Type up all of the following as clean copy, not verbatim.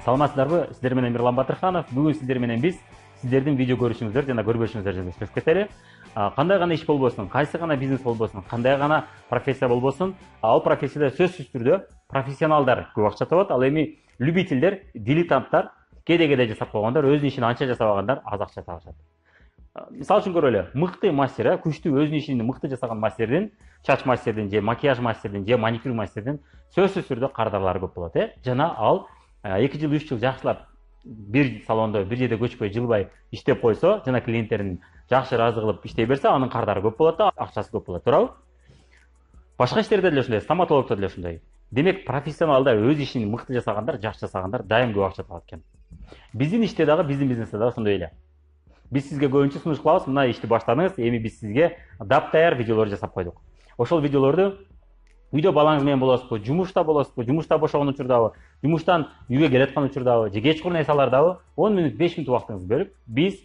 Саламатсыздарбы? Сиздер менен Мирлан Батырханов. Бүгүн сиздер менен биз сиздердин видео көрүшүңүздөр жана көрбөшүңүздөр жөнүндө сөз кетели. Кандай гана иш болбосун, кайсы гана бизнес болбосун, кандай гана профессия болбосун, ал профессияда сөзсүз түрдө профессионалдар көп акча табат. Ал эми любительдер, дилетанттар, кээде жасап койгондор, өзүнүн ишин анча жасабагандар аз акча табышат. Мисалы үчүн көрөлү, мыкты мастер, күчтүү өзүнүн ишин мыкты жасаган мастердин, чач мастердин же макияж мастердин же маникюр мастердин сөзсүз түрдө кардарлары көп болот, жана ал 2 жыл 3 жыл жакшылап бир салондо бир жерде көчпөй жылбай иштеп койсо жана клиенттерин жакшы ыраазы кылып иштей берсе, анын кардары көп болот да, акчасы көп болот, туурабы? Башка иштерде деле ошондой, стоматологдо деле ошондой. Демек, профессионалдар, өз ишин мыкты жасагандар, жакшы жасагандар дайым көп акча табат экен. Биздин иште дагы, биздин бизнесте дагы ошондой эле. Биз сизге көбүнчө сунуш кылабыз, мына ишти баштаңыз, эми биз сизге дап-даяр видеолор жасап койдук. Ошол видеолорду үйдө балаңыз менен болосузбу, жумушта болосузбу, жумуштан бошогон учурдабы, жумуштан үйгө келаткан учурдабы, же кечкурун эсалардабы 10 мүнөт, 5 мүнөт убактыңызды бөлүп, биз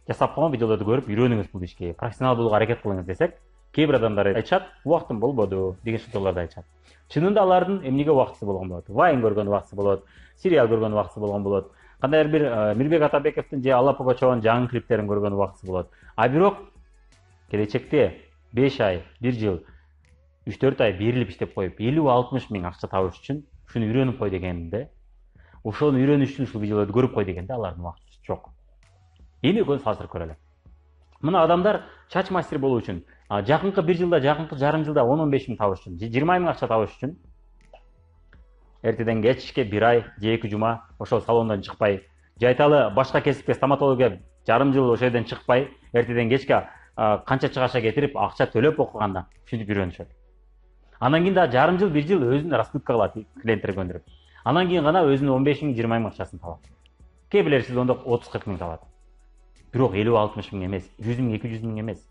жасап койгон видеолорду көрүп үйрөнүңүз бул ишке, профессионал болууга аракет кылыңыз десек, кээ бир адамдар айтышат, убактым болбоду деген шылтоолорду айтышат. Чынында алардын эмнеге убактысы болгон болот? Вайн көргөн убактысы болот, сериал көргөн убактысы болгон болот. Кандайдыр бир Мирбек Атабековдун же Алла Пугачеванын жаңы клиптерин көргөн убактысы болот. А бирок келечекте 5 ай, 1 жыл 3-4 ай берилип иштеп коюп 50-60 миң акча табыш үчүн ушуну үйрөнүп кой дегенде, ошону үйрөнүш үчүн ушул видеолорду көрүп кой дегенде алардын убактысы жок. Эми экөөнү салыштырып көрөлү. Мына адамдар чач мастер болуу үчүн жакынкы 1 жылда, жакынкы жарым жылда 10-15 миң табыш үчүн, 20 миң акча табыш үчүн эртеден кечке 1 ай же 2 жума ошол салондон чыкпай, же айталы башка кесипке, стоматология жарым жыл ошол жерден чыкпай, эртеден кечке канча чыгаша кетирип акча төлөп окуганда ушинтип үйрөнүшөт. Анан кийин да жарым жыл, 1 жыл өзүнө раскрутка кылат, клиенттерге көндүрүп. Анан кийин гана өзүнүн 15 миң, 20 миң акчасын табат. Кээ бирлери сезондо 30-40 миң табат. Бирок 50-60 миң эмес, 100 миң, 200 миң эмес.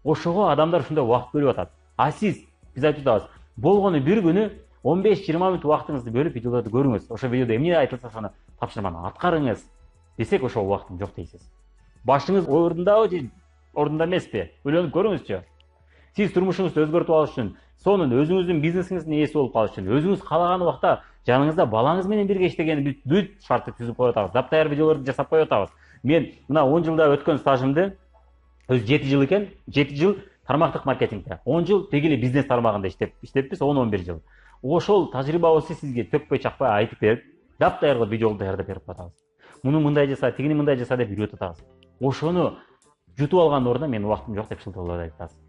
Ошого адамдар ушундай убакыт бөлүп атат. А сиз, биз айтып атабыз, болгону бир күнү 15-20 мүнөт убактыңызды бөлүп видеолорду көрүңүз. Ошо видеодо эмне айтылса ошону тапшырманы аткарыңыз десек, ошо убактым жок дейсиз. Башыңыз ордундабы же ордунда эмеспи? Ойлонуп көрүңүзчү. Сиз турмушуңузду өзгөртүп алыш үчүн, сонун өзүңүздүн бизнесиңиздин ээси болуп калыш үчүн, өзүңүз каалаган убакта жаныңызда балаңыз менен бирге иштеген бүт шартты түзүп коюп атабыз. Дап-даяр видеолорду жасап коюп атабыз. Мен мына 10 жылда өткөн стажымды, өзү 7 жыл экен, 7 жыл тармактык маркетингде, 10 жыл тегили бизнес тармагында иштеппиз, 10-11 жыл. Ошол тажрыйбабызды сизге төкпөй чакпай айтып берип, дап-даяр кылып видео даярдап берип атабыз. Муну мындай жаса, тигини мындай жаса деп үйрөтүп атабыз. Ошону жутуп алган ордуна мен убактым жок деп шылтоолорду айтып атабыз.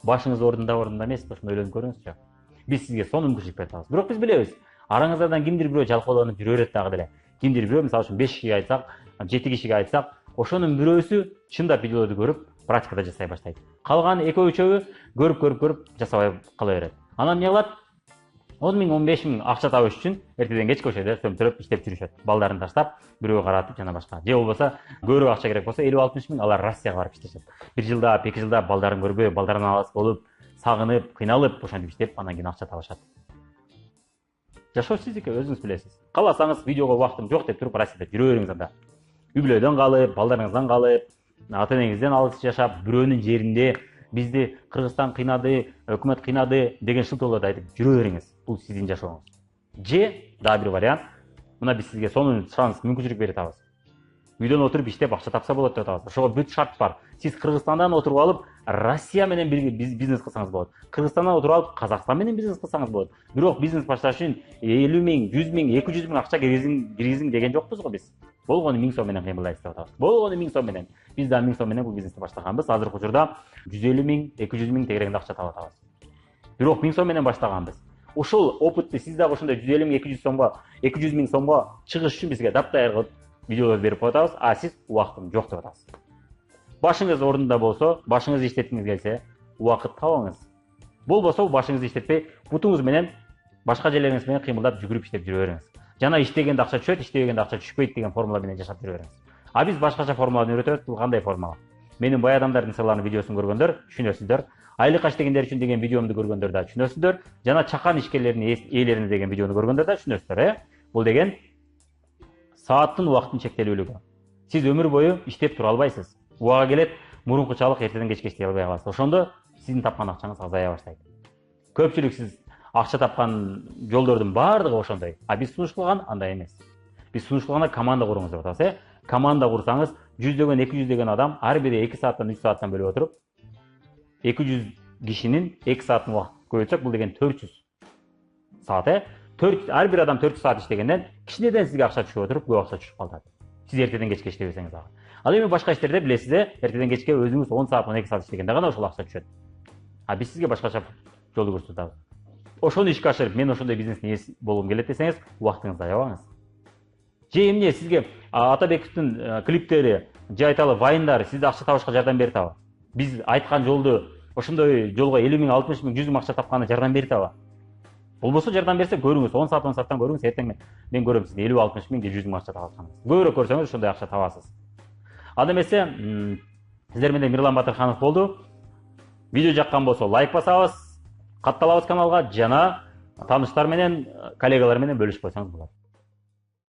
Башыңыз ордунда эмес, ошону ойлонуп көрүңүзчү. Биз сизге сонун мүмкүнчүлүк берип атабыз. Бирок биз билебиз, араңыздардан кимдир бирөө жалкоолонуп жүрө берет дагы деле. Кимдир бирөө, мисалы үчүн 5 кишиге айтсак, 7 кишиге айтсак, ошонун бирөөсү чындап видеолорду көрүп, практикада жасай баштайт. Калган 2-3-өө көрүп жасабай кала берет. Анан эмне кылат? 10 миң, 15 миң акча табыш үчүн эртеден кечке ошол жерде сөмтүрөп иштеп жүрүшөт. Балдарын таштап, бирөөгө каратып жана башка. Же болбосо көбүрөөк акча керек болсо 50-60 миң алар Россияга барып иштешет. 1 жылда, 2 жылда балдарын көрбөй, балдарынан алыс болуп, сагынып, кыйналып, ошентип иштеп, анан кийин акча табышат. Жашоо сиздики, өзүңүз билесиз. Кааласаңыз видеого убактым жок деп туруп Россияда жүрө бериңиз анда. Үй-бүлөдөн калып, балдарыңыздан калып, ата-энеңизден алыс жашап, бирөөнүн жеринде бизди Кыргызстан кыйнады, өкмөт кыйнады деген шылтоолорду айтып жүрө бериңиз. Бул сиздин жашооңуз. Же дагы бир вариант, мына биз сизге сонун шанс, мүмкүнчүлүк берип атабыз. Үйдөн отуруп иштеп акча тапса болот деп атабыз. Ошого бүт шарт бар. Сиз Кыргызстандан отуруп алып, Россия менен бизнес кылсаңыз болот. Кыргызстандан отуруп алып, Казакстан менен бизнес кылсаңыз болот. Бирок бизнес башташ үчүн 50 миң, 100 миң, 200 миң акча киргизиң деген жокпуз го биз. Болгону 1000 сом менен кыймылдайбыз деп атабыз. Болгону 1000 сом менен. Биз да 1000 сом менен бул бизнести баштаганбыз. Азыркы учурда 150 миң, 200 миң тегерегинде акча таап атабыз. Бирок 1000 сом менен баштаганбыз. Ошол опытты сиз дагы ошондой 150 миң, 200 сомго, 200 миң сомго чыгыш үчүн бизге дап-даяр кылып видеолор берип атабыз, а сиз убактым жок деп атасыз. Башыңыз ордунда болсо, башыңызды иштеткиңиз келсе, убакыт табыңыз. Болбосо башыңызды иштетпей, бутуңуз менен башка жерлериңиз менен кыймылдап жүгүрүп иштеп жүрө бериңиз. Жана иштегенде акча түшөт, иштебегенде акча түшпөйт деген формула менен жашап жүрө бериңиз. А биз башкача формуланы үйрөтөбүз. Бул кандай формула? Менин бай адамдардын сырларынын видеосун көргөндөр түшүнөсүздөр. Айлык аш дегендер үчүн деген видеомду көргөндөр да түшүнөсүздөр. Жана чакан ишкерлердин ээлерин деген видеону көргөндөр да түшүнөсүздөр, Бул деген сааттын убакыттын чектелүүлүгү. Сиз өмүр бою иштеп тура албайсыз. Убага келет, мурункучалык эртеден кечке иштей албай каласыз. Ошондо сиздин тапкан акчаңыз азая баштайт. Көпчүлүк сиз акча тапкан жолдордун баардыгы ошондой. А биз сунуш кылган андай эмес. Биз сунуш кылганда команда куруңуз деп атабыз. Команда курсаңыз, 100дөгөн, 200дөгөн адам ар бири 2 сааттан 3 сааттан бөлүп отуруп, 200 кишинин 2 саатын убакыт көбөйтсөк, бул деген 400 саат. Ар бир адам 400 саат иштегенден кичинеден сизге акча түшүп отуруп, көп акча түшүп калат. Сиз эртеден кечке иштебесеңиз дагы. Ал эми башка иштерде билесиз, эртеден кечке өзүңүз 10 саат, 12 саат иштегенде гана ошол акча түшөт. А биз сизге башкача жолду көрсөтөбүз. Ошону ишке ашырып, мен ошондой бизнестин ээси болгум келет десеңиз, убактыңызды аябаңыз. Же эмне сизге Атабековдун клиптери, же айталы вайндары сизди акча табышка жардам берип атабы? Биз айткан жолду ошондой жолго 50 миң, 60 миң, 100 миң акча тапканына жардам берип атабы? Болбосо жардам берсе көрүңүз, 10 сааттан көрүңүз, эртең мен көрөм сизди 50, 60 миң же 100 миң акча таап атканыңызды. Көбүрөөк көрсөңүз ошондой акча табасыз. Ал эмесе, сиздер менен Мирлан Батырханов болду. Видео жаккан болсо лайк басабыз, катталабыз каналга жана тааныштар менен, коллегалар менен бөлүшүп койсоңуз болот.